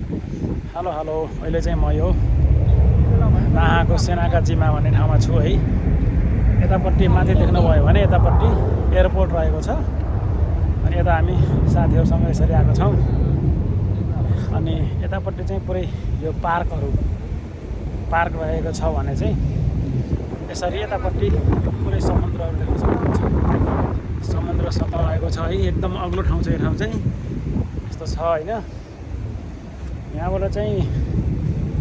Hello hello अहिले चाहिँ म यो नाहाको सेनाका जिमा भन्ने ठाउँमा छु है। यतापट्टि माथि देख्नुभयो भने यतापट्टि एयरपोर्ट रहेको छ अनि यता हामी साथीहरूसँग यसरी आएको छौँ। अनि यतापट्टि चाहिँ पुरै यो पार्क रहेको छ भने चाहिँ यसरी यतापट्टि पुरै समुद्रहरू देख्न सक्नुहुन्छ। समुद्र सतह रहेको छ है। एकदम अग्लो ठाउँ छ यो ठाउँ चाहिँ यस्तो छ होइन। यहाँबाट चाहिँ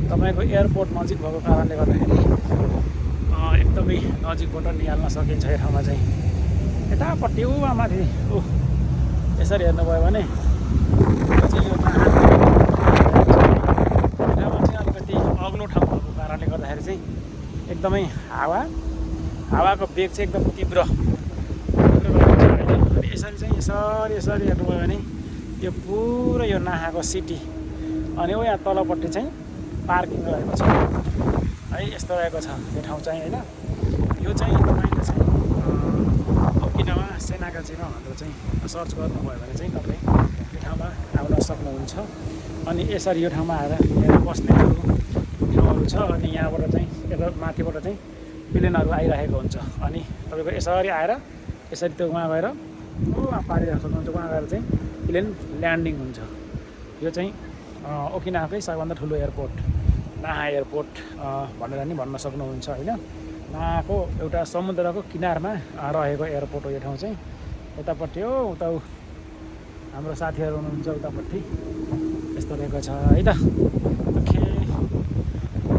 तपाईको एयरपोर्ट नजिक भएको कारणले गर्दाखेरि एकदमै नजिकबाट निहाल्न सकिन्छ यो ठाउँमा चाहिँ। यतापट्टि माथि यसरी हेर्नुभयो भने चाहिँ यो अलिकति अग्लो ठाउँ भएको कारणले गर्दाखेरि चाहिँ एकदमै हावाको वेग चाहिँ एकदम तीव्र रहेको छ होइन। अनि यसरी चाहिँ यसरी हेर्नुभयो भने यो पुरो यो नाहाको सिटी अनि यहाँ तलपट्टि चाहिँ पार्किङ रहेको छ है। यस्तो रहेको छ यो ठाउँ चाहिँ होइन। यो चाहिँ तपाईँले चाहिँ ओकिनावा सेनाका जिमा भनेर चाहिँ सर्च गर्नुभयो भने चाहिँ तपाईँ यो ठाउँमा आउन सक्नुहुन्छ। अनि यसरी यो ठाउँमा आएर यहाँ बस्ने ठाउँहरू छ। अनि यहाँबाट चाहिँ यता माथिबाट चाहिँ प्लेनहरू आइरहेको हुन्छ। अनि तपाईँको यसरी आएर यसरी त्यो उहाँ गएर उहाँ पारिरहेको सक्नुहुन्छ। उहाँ गएर चाहिँ प्लेन ल्यान्डिङ हुन्छ। यो चाहिँ ओकिनावाकै सबैभन्दा ठुलो एयरपोर्ट नाहा एयरपोर्ट भनेर नि भन्न सक्नुहुन्छ होइन। नाहाको एउटा समुद्रको किनारमा रहेको एयरपोर्ट हो यो ठाउँ चाहिँ। यतापट्टि उता हाम्रो साथीहरू हुनुहुन्छ उतापट्टि यस्तो रहेको छ है त।